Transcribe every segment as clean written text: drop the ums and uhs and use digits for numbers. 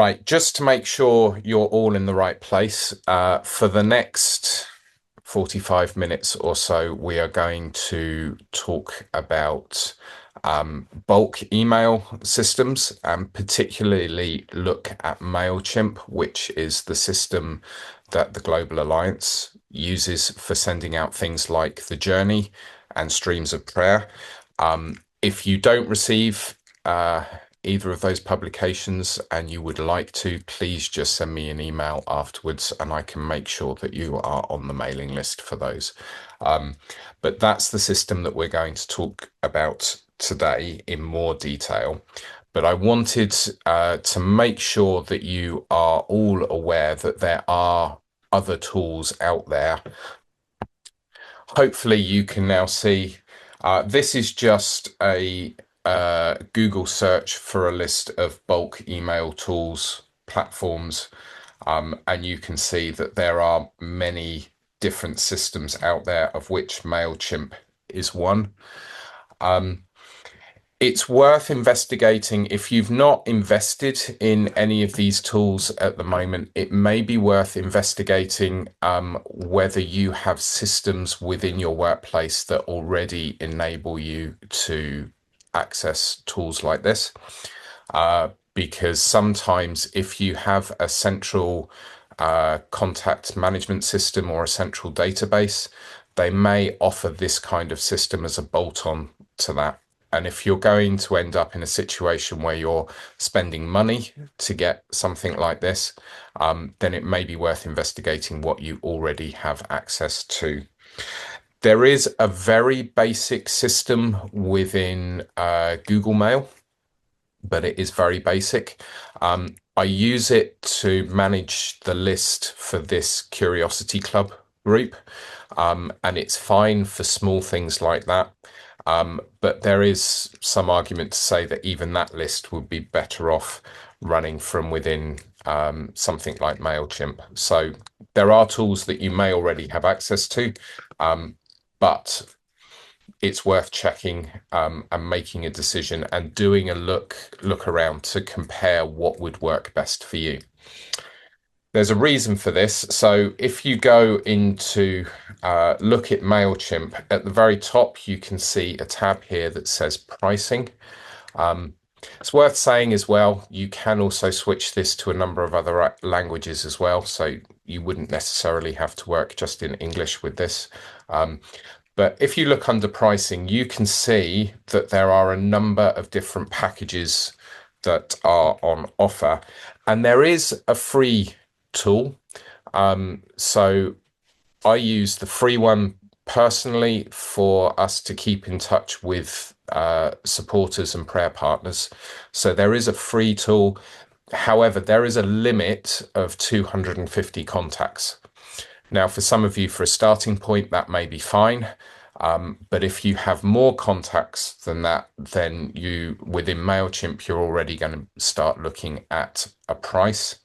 Right, just to make sure you're all in the right place, for the next 45 minutes or so, we are going to talk about bulk email systems and particularly look at Mailchimp, which is the system that the Global Alliance uses for sending out things like the journey and streams of prayer. If you don't receive either of those publications and you would like to, please just send me an email afterwards and I can make sure that you are on the mailing list for those. But that's the system that we're going to talk about today in more detail. But I wanted to make sure that you are all aware that there are other tools out there. Hopefully you can now see this is just a Google search for a list of bulk email tools, platforms, and you can see that there are many different systems out there, of which Mailchimp is one. It's worth investigating. If you've not invested in any of these tools at the moment, it may be worth investigating whether you have systems within your workplace that already enable you to access tools like this. Because sometimes if you have a central contact management system or a central database, they may offer this kind of system as a bolt-on to that. And if you're going to end up in a situation where you're spending money to get something like this, then it may be worth investigating what you already have access to. There is a very basic system within Google Mail, but it is very basic. I use it to manage the list for this Curiosity Club group, and it's fine for small things like that. But there is some argument to say that even that list would be better off running from within something like Mailchimp. So there are tools that you may already have access to, but it's worth checking and making a decision and doing a look around to compare what would work best for you. There's a reason for this. So if you go into look at Mailchimp, at the very top, you can see a tab here that says pricing. It's worth saying as well, you can also switch this to a number of other languages as well. So you wouldn't necessarily have to work just in English with this. But if you look under pricing, you can see that there are a number of different packages that are on offer. And there is a free tool. So I use the free one personally for us to keep in touch with supporters and prayer partners. So there is a free tool. However, there is a limit of 250 contacts. Now, for some of you, for a starting point, that may be fine. But if you have more contacts than that, then within Mailchimp, you're already going to start looking at a price.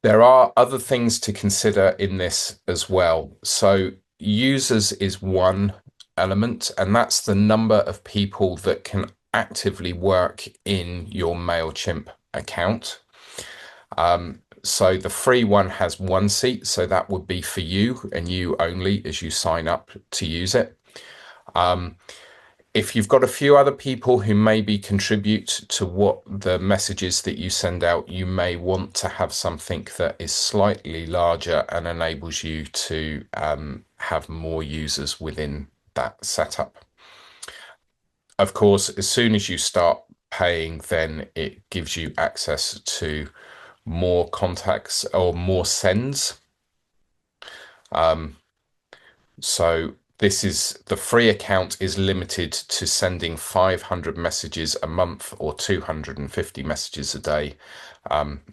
There are other things to consider in this as well. So users is one element, and that's the number of people that can actively work in your Mailchimp account. So the free one has one seat, so that would be for you and you only as you sign up to use it. If you've got a few other people who maybe contribute to what the messages that you send out, you may want to have something that is slightly larger and enables you to have more users within that setup. Of course, as soon as you start paying, then it gives you access to more contacts or more sends. So this is the free account is limited to sending 500 messages a month or 250 messages a day.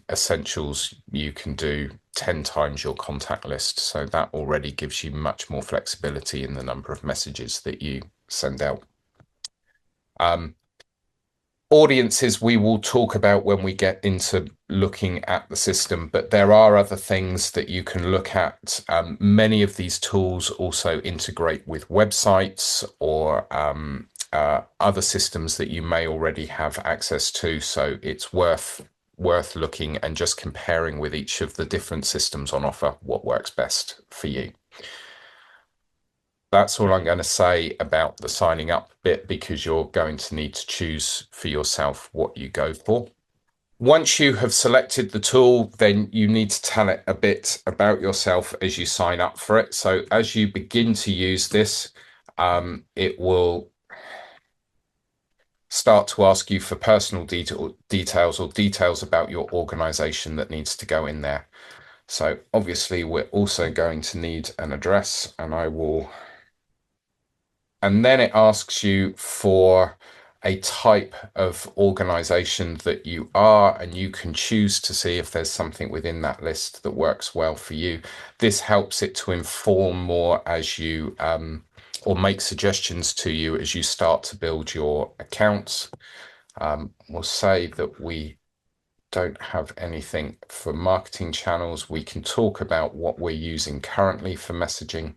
Essentials, you can do 10 times your contact list. So that already gives you much more flexibility in the number of messages that you send out. Audiences we will talk about when we get into looking at the system, but there are other things that you can look at. Many of these tools also integrate with websites or other systems that you may already have access to. So it's worth looking and just comparing with each of the different systems on offer what works best for you. That's all I'm going to say about the signing up bit, because you're going to need to choose for yourself what you go for. Once you have selected the tool, then you need to tell it a bit about yourself as you sign up for it. So as you begin to use this, it will start to ask you for personal details or details about your organization that needs to go in there. So obviously we're also going to need an address, and then it asks you for a type of organization that you are, and you can choose to see if there's something within that list that works well for you. This helps it to inform more as you or make suggestions to you as you start to build your accounts. We'll say that we don't have anything for marketing channels. We can talk about what we're using currently for messaging.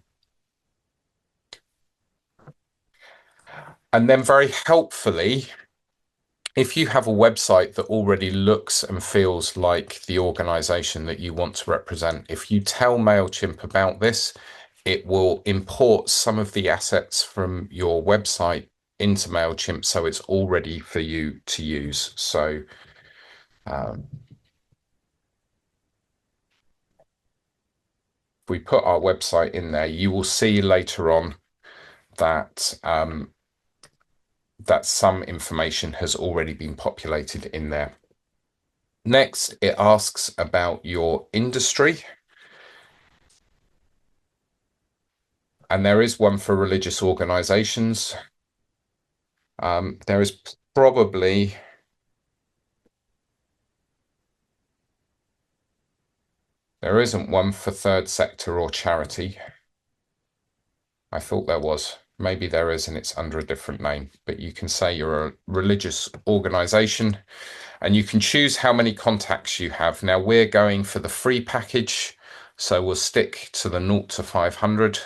And then very helpfully, if you have a website that already looks and feels like the organization that you want to represent, if you tell Mailchimp about this, it will import some of the assets from your website into Mailchimp, so it's all ready for you to use. So if we put our website in there, you will see later on that that some information has already been populated in there. Next, it asks about your industry. And there is one for religious organizations. There is probably there isn't one for third sector or charity. I thought there was. Maybe there is, and it's under a different name, but you can say you're a religious organization and you can choose how many contacts you have. Now we're going for the free package, so we'll stick to the 0 to 500.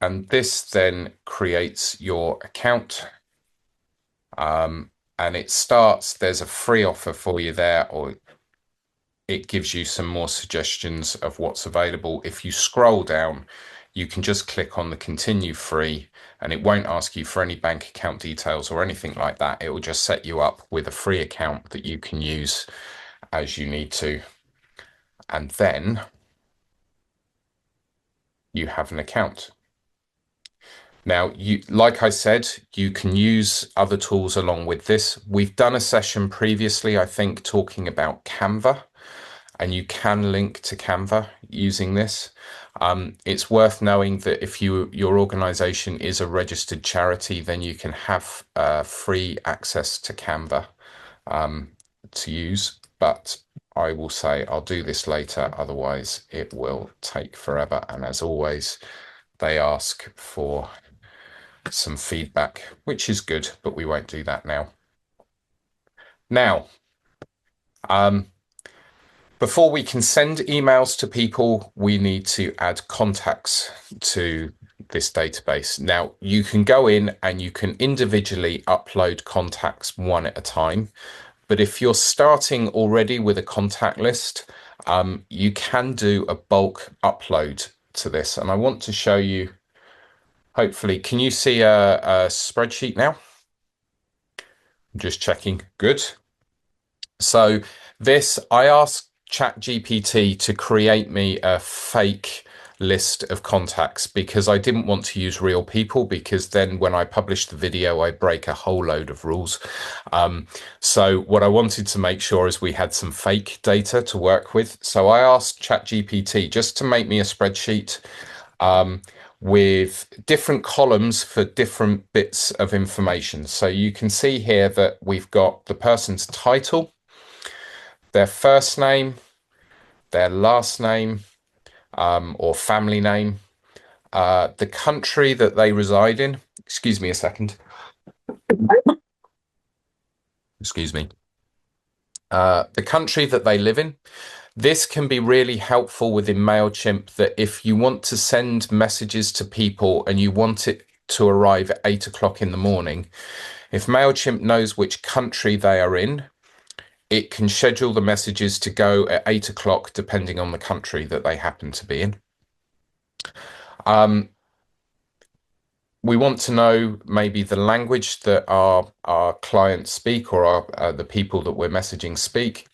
And this then creates your account. And it starts, there's a free offer for you there, or it gives you some more suggestions of what's available. If you scroll down, you can just click on the continue free, and it won't ask you for any bank account details or anything like that. It will just set you up with a free account that you can use as you need to. And then you have an account. Now, like I said, you can use other tools along with this. We've done a session previously, I think, talking about Canva, and you can link to Canva using this. It's worth knowing that if your organization is a registered charity, then you can have free access to Canva to use. But I will say I'll do this later, otherwise it will take forever. And as always, they ask for some feedback, which is good, but we won't do that now. Now, before we can send emails to people, we need to add contacts to this database. Now, you can go in and you can individually upload contacts one at a time. But if you're starting already with a contact list, you can do a bulk upload to this. And I want to show you, hopefully, can you see a spreadsheet now? I'm just checking. Good. So this, I asked ChatGPT to create me a fake list of contacts because I didn't want to use real people, because then when I publish the video, I break a whole load of rules. So what I wanted to make sure is we had some fake data to work with. So I asked ChatGPT just to make me a spreadsheet with different columns for different bits of information. So you can see here that we've got the person's title, their first name, their last name, or family name, the country that they reside in. Excuse me a second. Excuse me. The country that they live in, This can be really helpful within Mailchimp, that if you want to send messages to people and you want it to arrive at 8 o'clock in the morning, if Mailchimp knows which country they are in, it can schedule the messages to go at 8 o'clock depending on the country that they happen to be in. We want to know maybe the language that our clients speak, or the people that we're messaging speak.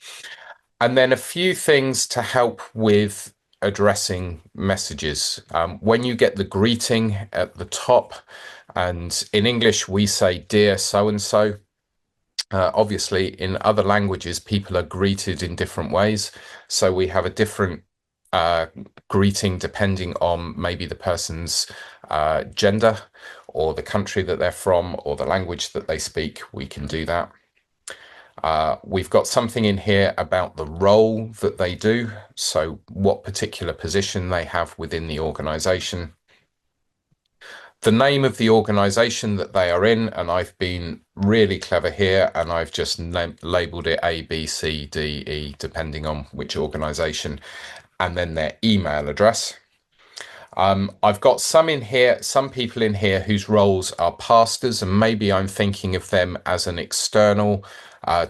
And then a few things to help with addressing messages. When you get the greeting at the top, and in English we say dear so and so. Obviously, in other languages, people are greeted in different ways. So we have a different greeting depending on maybe the person's gender, or the country that they're from, or the language that they speak. We can do that. We've got something in here about the role that they do, so what particular position they have within the organization. The name of the organization that they are in, and I've been really clever here, and I've just labeled it A, B, C, D, E, depending on which organization, and then their email address. I've got some people in here whose roles are pastors, and maybe I'm thinking of them as an external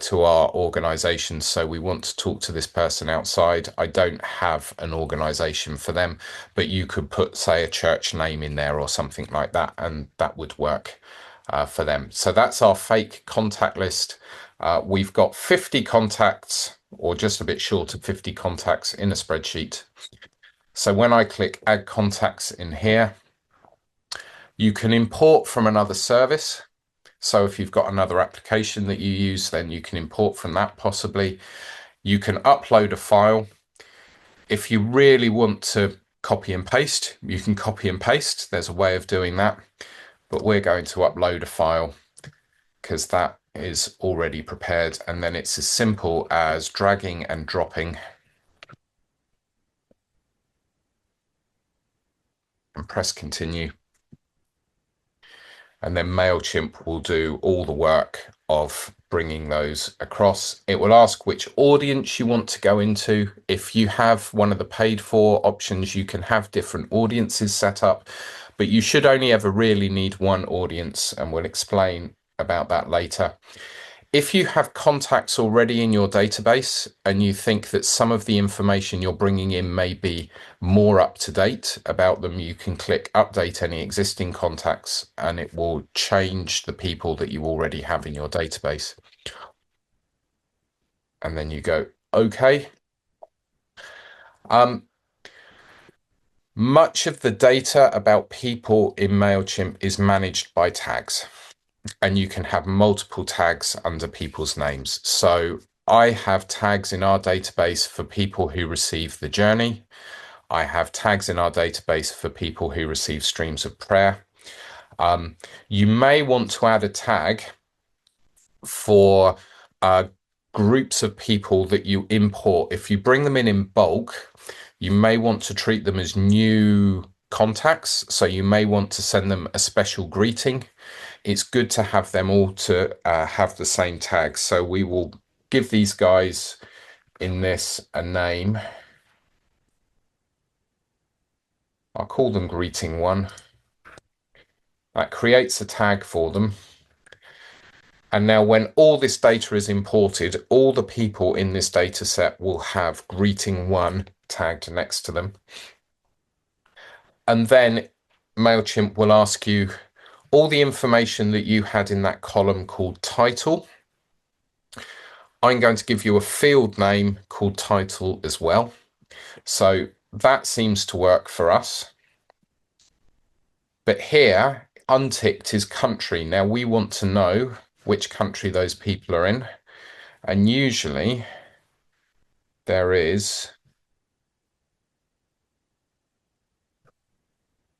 to our organization. So we want to talk to this person outside. I don't have an organization for them, but you could put, say, a church name in there or something like that, and that would work for them. So that's our fake contact list. We've got 50 contacts, or just a bit short of 50 contacts in a spreadsheet. So when I click add contacts in here, you can import from another service. So if you've got another application that you use, then you can import from that possibly. You can upload a file. If you really want to copy and paste, you can copy and paste. There's a way of doing that, but we're going to upload a file because that is already prepared. And then it's as simple as dragging and dropping and press continue. And then Mailchimp will do all the work of bringing those across. It will ask which audience you want to go into. If you have one of the paid for options, you can have different audiences set up, but you should only ever really need one audience, and we'll explain about that later. If you have contacts already in your database and you think that some of the information you're bringing in may be more up to date about them, you can click update any existing contacts and it will change the people that you already have in your database. And then you go, okay. Much of the data about people in Mailchimp is managed by tags, and you can have multiple tags under people's names. So I have tags in our database for people who receive the journey. I have tags in our database for people who receive streams of prayer. You may want to add a tag for groups of people that you import. If you bring them in bulk, you may want to treat them as new contacts. So you may want to send them a special greeting. It's good to have them all to have the same tag. So we will give these guys in this a name. I'll call them greeting one. That creates a tag for them. And now when all this data is imported, all the people in this data set will have greeting one tagged next to them. And then Mailchimp will ask you all the information that you had in that column called title. I'm going to give you a field name called title as well. So that seems to work for us. But here, unticked is country. Now we want to know which country those people are in. And usually there is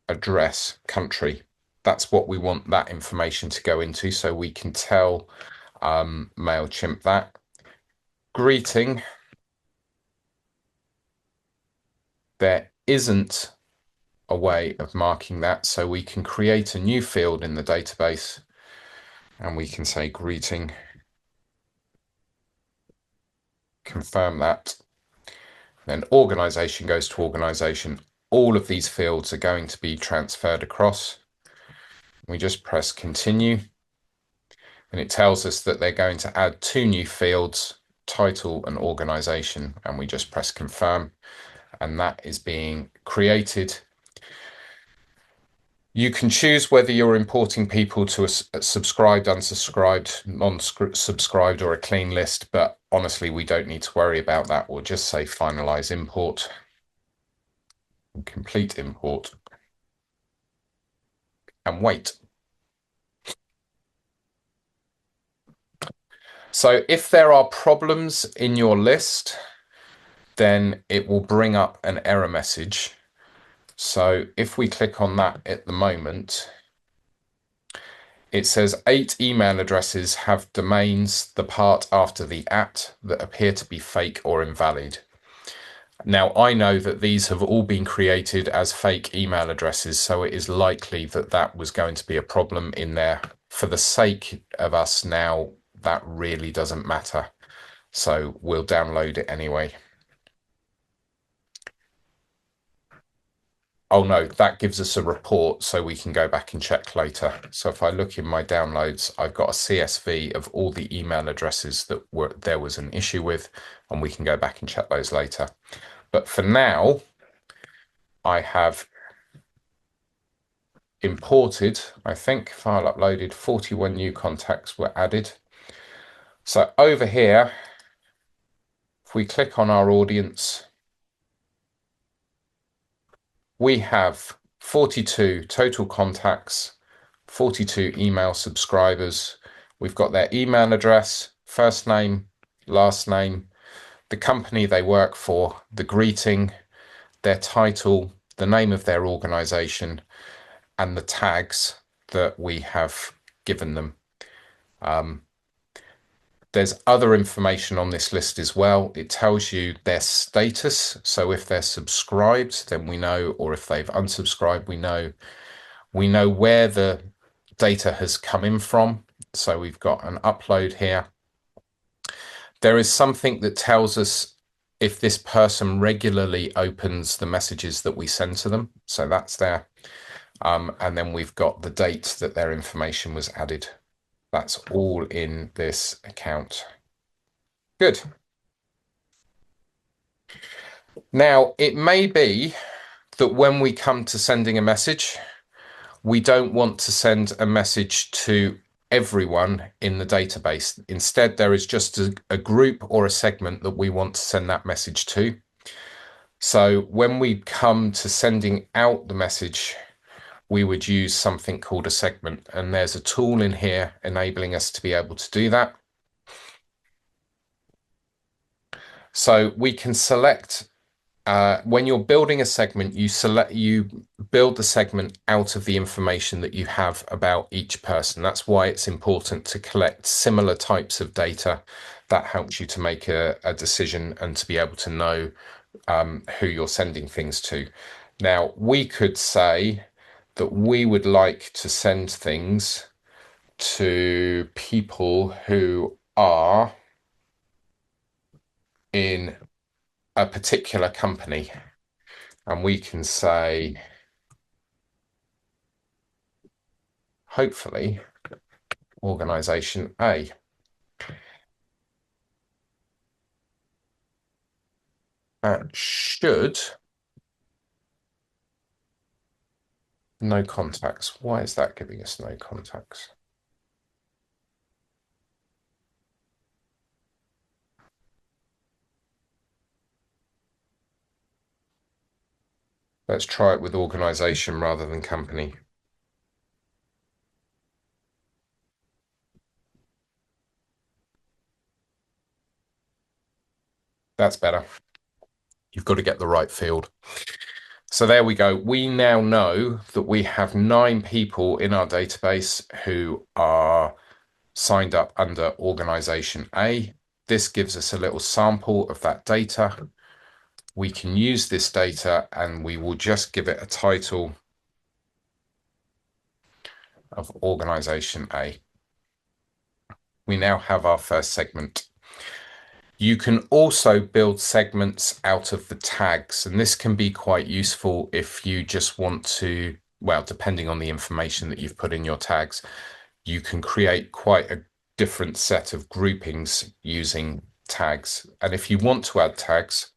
address, country. That's what we want that information to go into, so we can tell Mailchimp that. Greeting, there isn't a way of marking that, so we can create a new field in the database and we can say greeting, confirm that. Then organization goes to organization. All of these fields are going to be transferred across. We just press continue, and it tells us that they're going to add 2 new fields, title and organization, and we just press confirm, and that is being created. You can choose whether you're importing people to a subscribed, unsubscribed, non-subscribed, or a clean list, but honestly, we don't need to worry about that. We'll just say finalize import and complete import and wait. So if there are problems in your list, then it will bring up an error message. So if we click on that at the moment, it says 8 email addresses have domains, the part after the @ that appear to be fake or invalid. Now, I know that these have all been created as fake email addresses, so it is likely that that was going to be a problem in there. For the sake of us now, that really doesn't matter. So we'll download it anyway. Oh no, that gives us a report so we can go back and check later. So if I look in my downloads, I've got a CSV of all the email addresses that there was an issue with, and we can go back and check those later. But for now, I have imported, I think, file uploaded, 41 new contacts were added. So over here, if we click on our audience, we have 42 total contacts, 42 email subscribers. We've got their email address, first name, last name, the company they work for, the greeting, their title, the name of their organization, and the tags that we have given them. There's other information on this list as well. It tells you their status. So if they're subscribed, then we know, or if they've unsubscribed, we know. We know where the data has come in from. So we've got an upload here. There is something that tells us if this person regularly opens the messages that we send to them. So that's there. And then we've got the date that their information was added. That's all in this account. Good. Now, it may be that when we come to sending a message, we don't want to send a message to everyone in the database. Instead, there is just a group or a segment that we want to send that message to. So when we come to sending out the message, we would use something called a segment, and there's a tool in here enabling us to be able to do that. So we can select, when you're building a segment, you build the segment out of the information that you have about each person. That's why it's important to collect similar types of data. That helps you to make a decision and to be able to know who you're sending things to. Now, we could say that we would like to send things to people who are in a particular company, and we can say, hopefully, organization A. That should, no contacts. Why is that giving us no contacts? Let's try it with organization rather than company. That's better. You've got to get the right field. So there we go. We now know that we have 9 people in our database who are signed up under organization A. This gives us a little sample of that data. We can use this data and we will just give it a title of organization A. We now have our first segment. You can also build segments out of the tags, and this can be quite useful if you just want to, well, depending on the information that you've put in your tags, you can create quite a different set of groupings using tags. And if you want to add tags,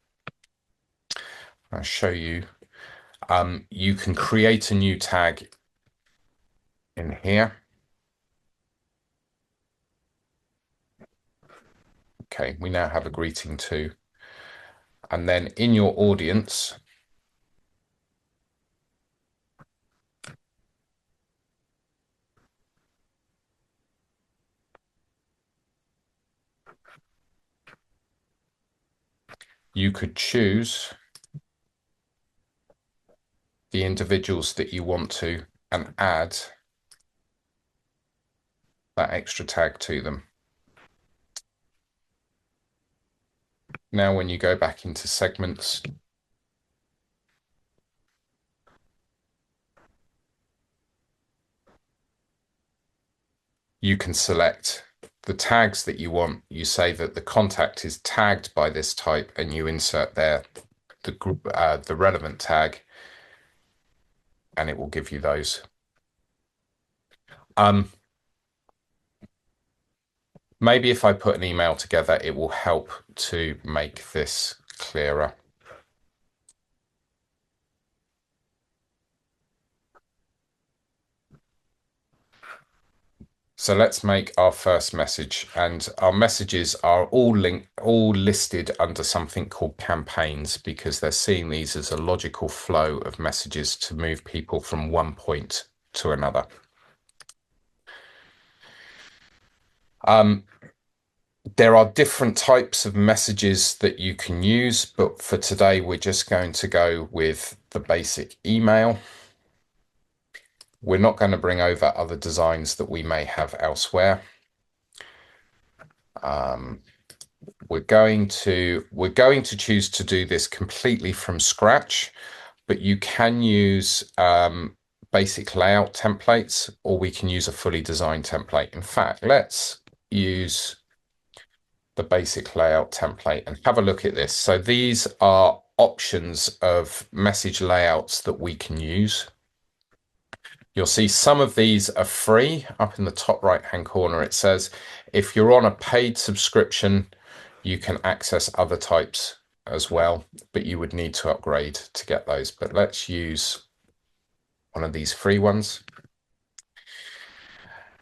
I'll show you, you can create a new tag in here. Okay, we now have a greeting too. And then in your audience, you could choose the individuals that you want to and add that extra tag to them. Now, when you go back into segments, you can select the tags that you want. You say that the contact is tagged by this type, and you insert there the relevant tag, and it will give you those. Maybe if I put an email together, it will help to make this clearer. So let's make our first message, and our messages are all listed under something called campaigns, because they're seeing these as a logical flow of messages to move people from one point to another. There are different types of messages that you can use, but for today, we're just going to go with the basic email. We're not going to bring over other designs that we may have elsewhere. We're going to choose to do this completely from scratch, but you can use basic layout templates, or we can use a fully designed template. In fact, let's use the basic layout template and have a look at this. So these are options of message layouts that we can use. You'll see some of these are free. Up in the top right-hand corner, it says, if you're on a paid subscription, you can access other types as well, but you would need to upgrade to get those. But let's use one of these free ones.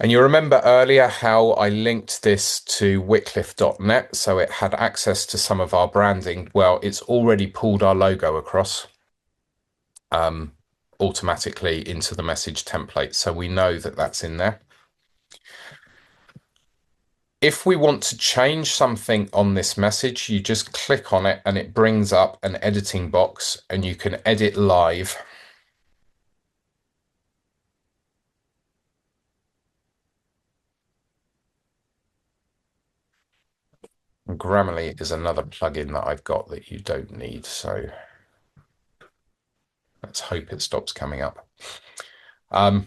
And you remember earlier how I linked this to Wycliffe.net, so it had access to some of our branding. Well, it's already pulled our logo across automatically into the message template, so we know that that's in there. If we want to change something on this message, you just click on it and it brings up an editing box, and you can edit live. Grammarly is another plugin that I've got that you don't need, so let's hope it stops coming up. And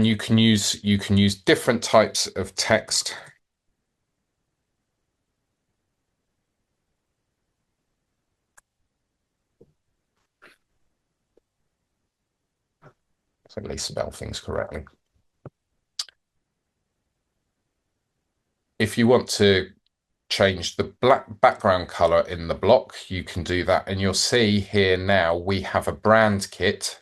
you can use different types of text. So at least spell things correctly. If you want to change the black background color in the block, you can do that. And you'll see here now we have a brand kit,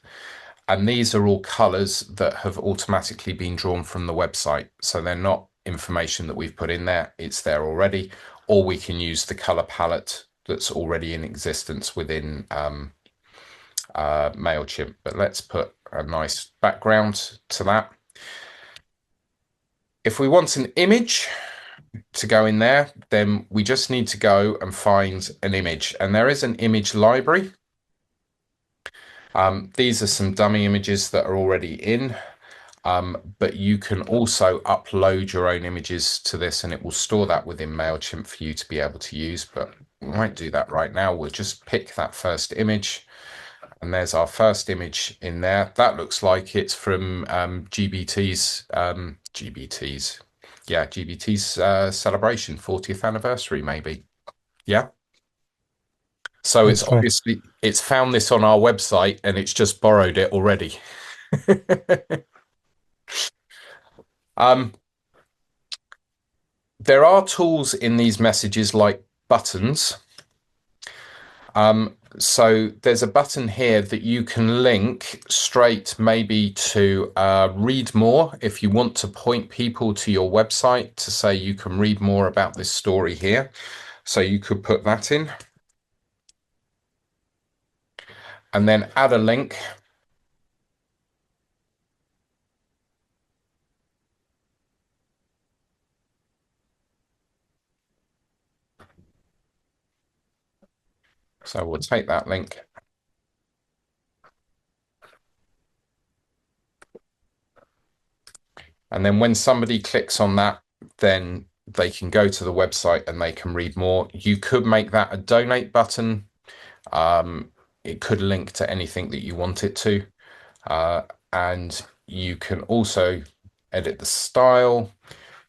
and these are all colors that have automatically been drawn from the website. So they're not information that we've put in there, it's there already, or we can use the color palette that's already in existence within Mailchimp. But let's put a nice background to that. If we want an image to go in there, then we just need to go and find an image, and there is an image library. These are some dummy images that are already in, but you can also upload your own images to this, and it will store that within Mailchimp for you to be able to use, but we won't do that right now. We'll just pick that first image, and there's our first image in there. That looks like it's from GBT's Yeah, GBT's celebration, 40th anniversary, maybe. Yeah. So it's That's funny. obviously it's found this on our website and it's just borrowed it already. Um, there are tools in these messages like buttons. So there's a button here that you can link straight maybe to read more if you want to point people to your website to say you can read more about this story here. So you could put that in and then add a link. So we'll take that link. And then when somebody clicks on that, then they can go to the website and they can read more. You could make that a donate button. It could link to anything that you want it to. Uh, and you can also edit the style.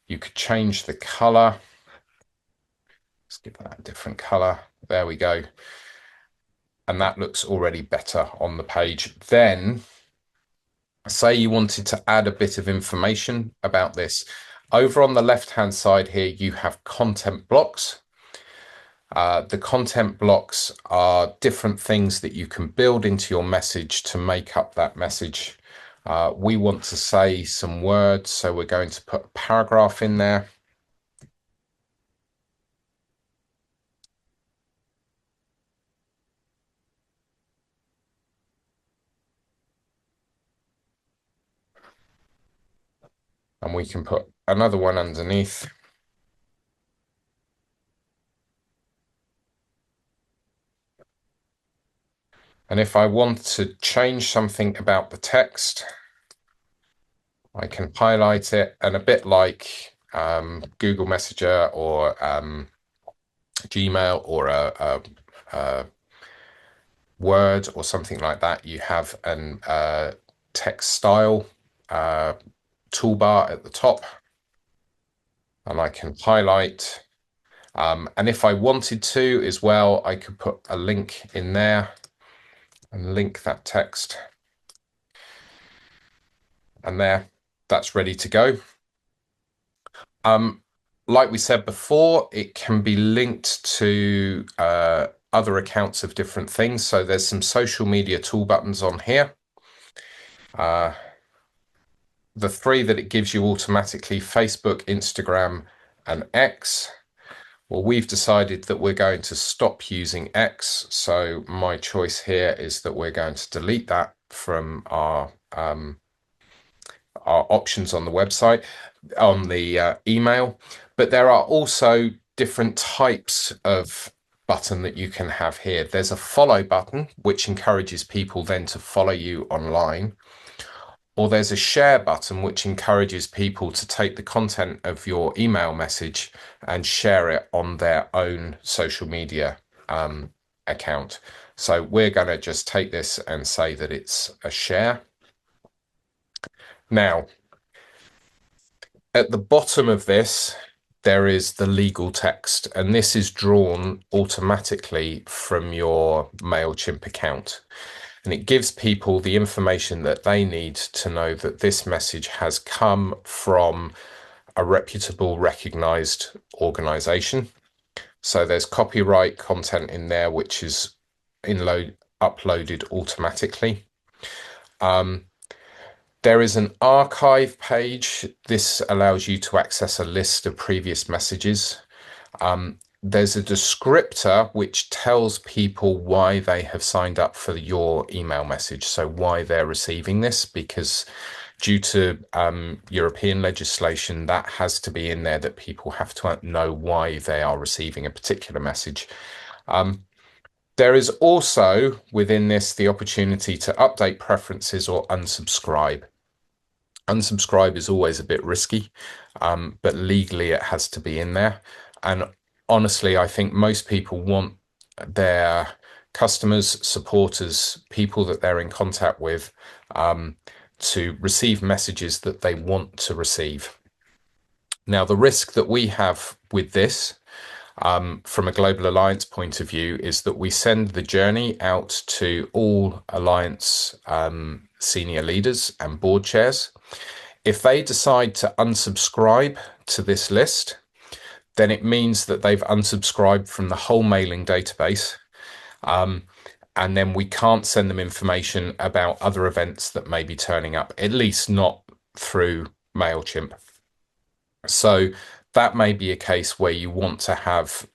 You could change the color. Let's give that a different color. There we go. And that looks already better on the page. Then say you wanted to add a bit of information about this. Over on the left-hand side here, you have content blocks. The content blocks are different things that you can build into your message to make up that message. We want to say some words, so we're going to put a paragraph in there. And we can put another one underneath. And if I want to change something about the text, I can highlight it, and a bit like Google Messenger or Gmail or a Word or something like that, you have an text style toolbar at the top, and I can highlight. And if I wanted to as well, I could put a link in there and link that text. And there, that's ready to go. Like we said before, it can be linked to other accounts of different things. So there's some social media tool buttons on here. The three that it gives you automatically: Facebook, Instagram, and X. Well, we've decided that we're going to stop using X. So my choice here is that we're going to delete that from our options on the website, on the email. But there are also different types of button that you can have here. There's a follow button, which encourages people then to follow you online. Or there's a share button, which encourages people to take the content of your email message and share it on their own social media account. So we're going to just take this and say that it's a share. Now, at the bottom of this, there is the legal text, and this is drawn automatically from your Mailchimp account. And it gives people the information that they need to know that this message has come from a reputable, recognized organization. So there's copyright content in there, which is uploaded automatically. There is an archive page. This allows you to access a list of previous messages. There's a descriptor which tells people why they have signed up for your email message, so why they're receiving this, because due to European legislation, that has to be in there, that people have to know why they are receiving a particular message. There is also within this the opportunity to update preferences or unsubscribe. Unsubscribe is always a bit risky, but legally it has to be in there. And honestly, I think most people want their customers, supporters, people that they're in contact with, to receive messages that they want to receive. Now, the risk that we have with this, from a global alliance point of view, is that we send the journey out to all alliance senior leaders and board chairs. If they decide to unsubscribe to this list, then it means that they've unsubscribed from the whole mailing database. And then we can't send them information about other events that may be turning up, at least not through Mailchimp. So that may be a case where you want to have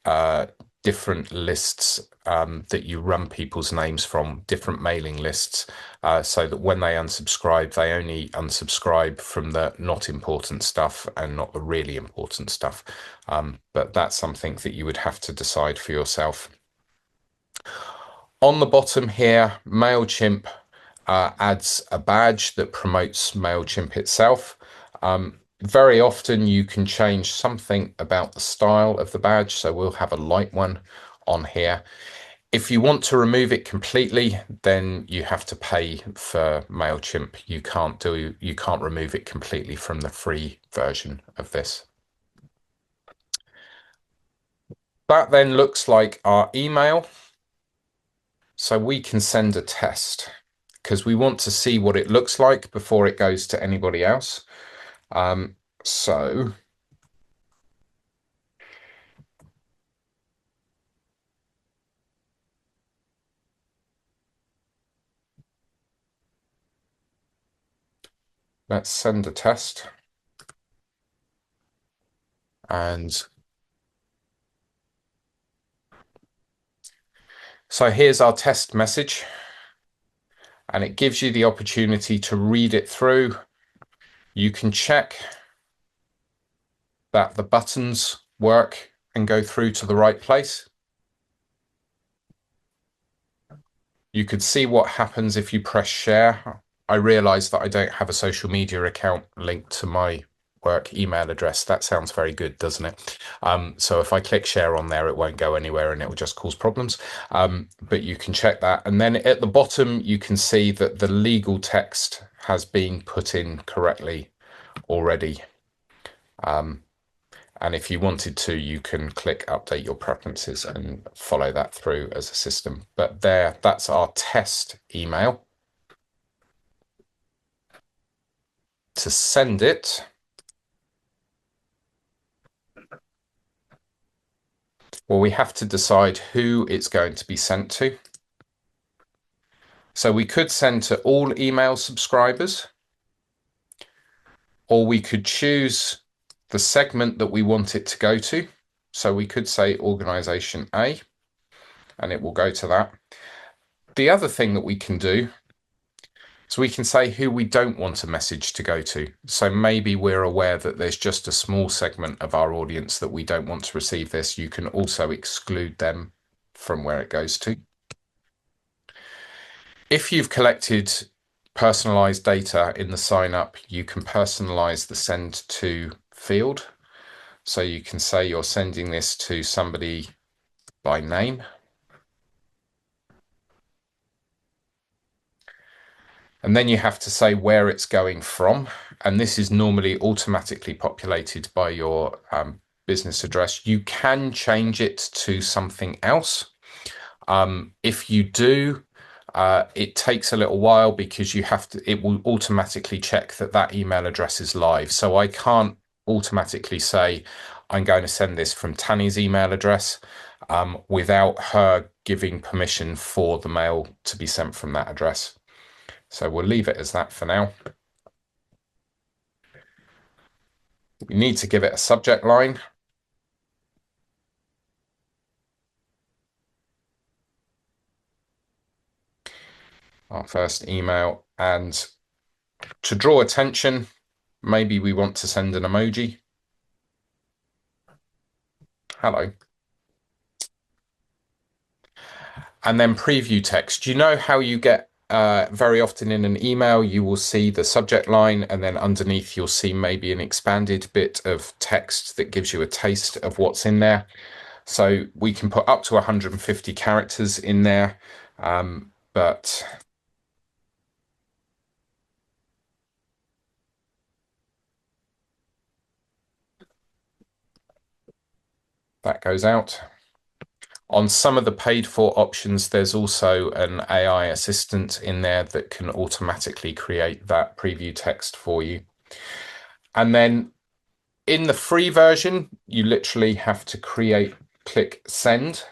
different lists that you run people's names from, different mailing lists, so that when they unsubscribe, they only unsubscribe from the not important stuff and not the really important stuff. But that's something that you would have to decide for yourself. On the bottom here, Mailchimp adds a badge that promotes Mailchimp itself. Very often you can change something about the style of the badge, so we'll have a light one on here. If you want to remove it completely, then you have to pay for Mailchimp. You can't remove it completely from the free version of this. That then looks like our email. So we can send a test because we want to see what it looks like before it goes to anybody else. So let's send a test. And so here's our test message, and it gives you the opportunity to read it through. You can check that the buttons work and go through to the right place. You could see what happens if you press share. I realize that I don't have a social media account linked to my work email address. That sounds very good, doesn't it? So if I click share on there, it won't go anywhere and it will just cause problems. But you can check that. And then at the bottom, you can see that the legal text has been put in correctly already. And if you wanted to, you can click update your preferences and follow that through as a system. But there, that's our test email. To send it, well, we have to decide who it's going to be sent to. So we could send to all email subscribers, or we could choose the segment that we want it to go to. So we could say organization A, and it will go to that. The other thing that we can do is we can say who we don't want a message to go to. So maybe we're aware that there's just a small segment of our audience that we don't want to receive this. You can also exclude them from where it goes to. If you've collected personalized data in the sign up, you can personalize the send to field. So you can say you're sending this to somebody by name. And then you have to say where it's going from. And this is normally automatically populated by your business address. You can change it to something else. If you do, it takes a little while because it will automatically check that that email address is live. So I can't automatically say, I'm going to send this from Tanny's email address without her giving permission for the mail to be sent from that address. So we'll leave it as that for now. We need to give it a subject line. Our first email, and to draw attention, maybe we want to send an emoji. Hello. And then preview text. You know how you get very often in an email, you will see the subject line, and then underneath you'll see maybe an expanded bit of text that gives you a taste of what's in there. So we can put up to 150 characters in there, but That goes out. On some of the paid for options, there's also an AI assistant in there that can automatically create that preview text for you. And then in the free version, you literally have to click send.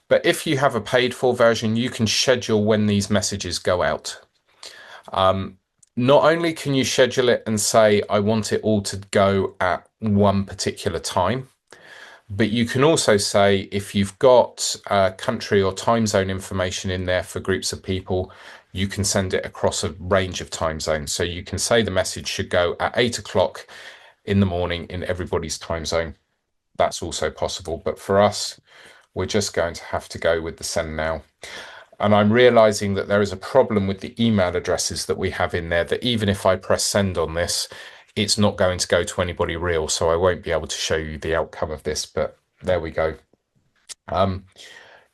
But if you have a paid for version, you can schedule when these messages go out. Not only can you schedule it and say, I want it all to go at one particular time, but you can also say, if you've got country or time zone information in there for groups of people, you can send it across a range of time zones. So you can say the message should go at 8 o'clock in the morning in everybody's time zone. That's also possible. But for us, we're just going to have to go with the send now. And I'm realizing that there is a problem with the email addresses that we have in there, that even if I press send on this, it's not going to go to anybody real. So I won't be able to show you the outcome of this, but there we go.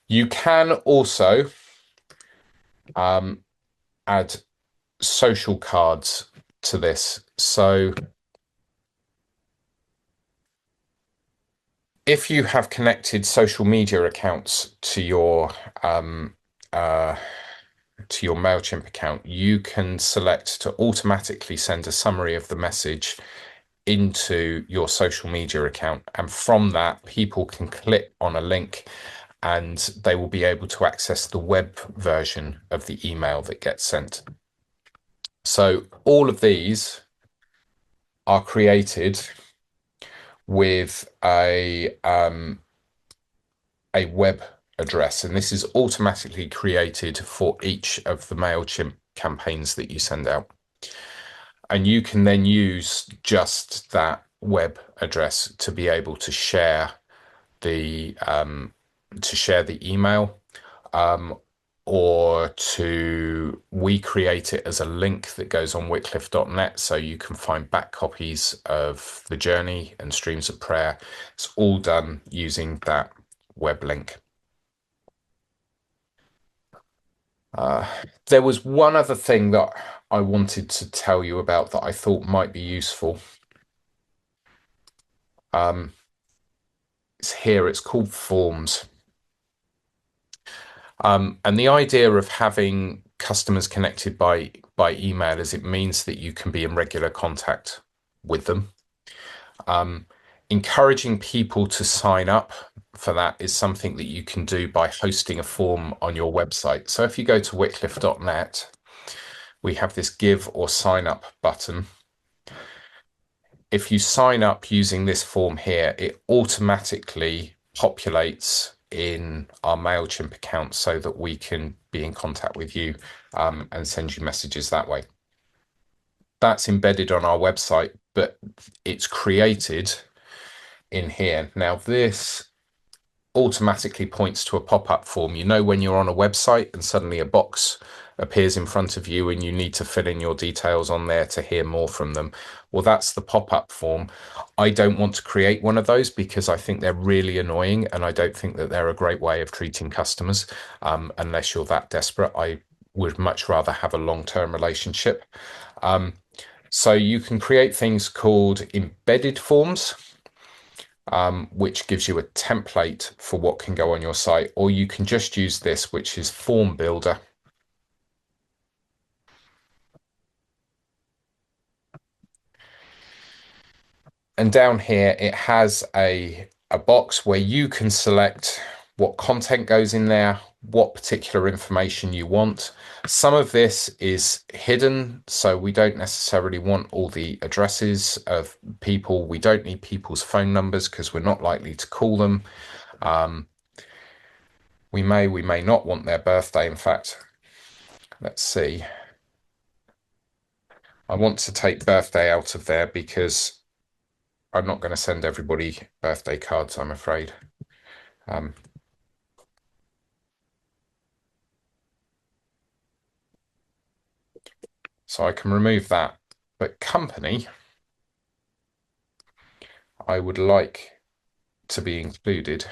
You can also add social cards to this. So if you have connected social media accounts to your Mailchimp account, you can select to automatically send a summary of the message into your social media account. And from that, people can click on a link and they will be able to access the web version of the email that gets sent. So all of these are created with a web address, and this is automatically created for each of the Mailchimp campaigns that you send out. And you can then use just that web address to be able to share the email, or we create it as a link that goes on wycliffe.net, so you can find back copies of the journey and streams of prayer. It's all done using that web link. There was one other thing that I wanted to tell you about that I thought might be useful. It's here, it's called Forms. And the idea of having customers connected by email is it means that you can be in regular contact with them. Encouraging people to sign up for that is something that you can do by hosting a form on your website. So if you go to wycliffe.net, we have this give or sign up button. If you sign up using this form here, it automatically populates in our Mailchimp account so that we can be in contact with you and send you messages that way. That's embedded on our website, but it's created in here. Now, this automatically points to a pop-up form. You know, when you're on a website and suddenly a box appears in front of you and you need to fill in your details on there to hear more from them. Well, that's the pop-up form. I don't want to create one of those because I think they're really annoying, and I don't think that they're a great way of treating customers unless you're that desperate. I would much rather have a long-term relationship. So you can create things called embedded forms, which gives you a template for what can go on your site, or you can just use this, which is Form Builder. And down here, it has a box where you can select what content goes in there, what particular information you want. Some of this is hidden, so we don't necessarily want all the addresses of people. We don't need people's phone numbers because we're not likely to call them. We may not want their birthday. In fact, let's see. I want to take birthday out of there because I'm not going to send everybody birthday cards, I'm afraid. So I can remove that. But company, I would like to be included.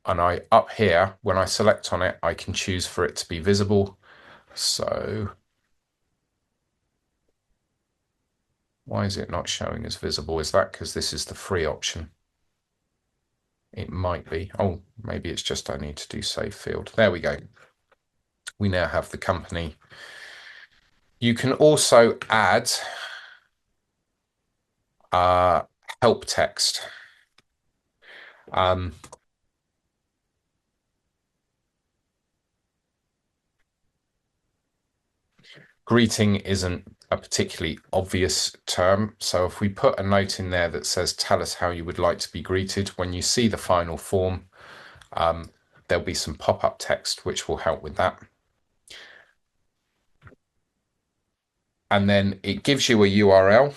And up here, when I select on it, I can choose for it to be visible. So why is it not showing as visible? Is that because this is the free option? It might be. Oh, maybe it's just I need to do save field. There we go. We now have the company. You can also add help text. Greeting isn't a particularly obvious term. So if we put a note in there that says, tell us how you would like to be greeted, when you see the final form, there'll be some pop-up text which will help with that. And then it gives you a URL.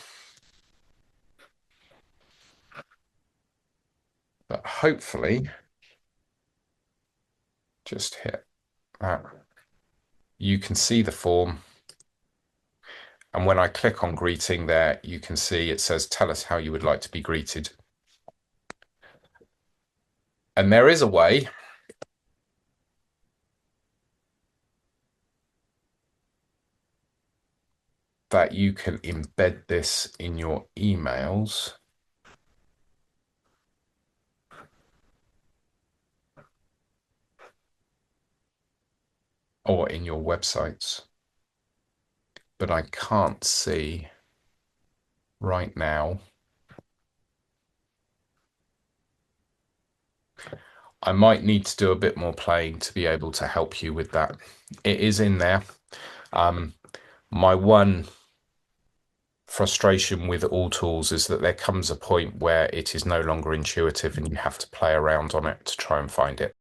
But hopefully, just hit that. You can see the form. And when I click on greeting there, you can see it says, tell us how you would like to be greeted. And there is a way that you can embed this in your emails. Or in your websites. But I can't see right now. I might need to do a bit more playing to be able to help you with that. It is in there. My one frustration with all tools is that there comes a point where it is no longer intuitive and you have to play around on it to try and find it.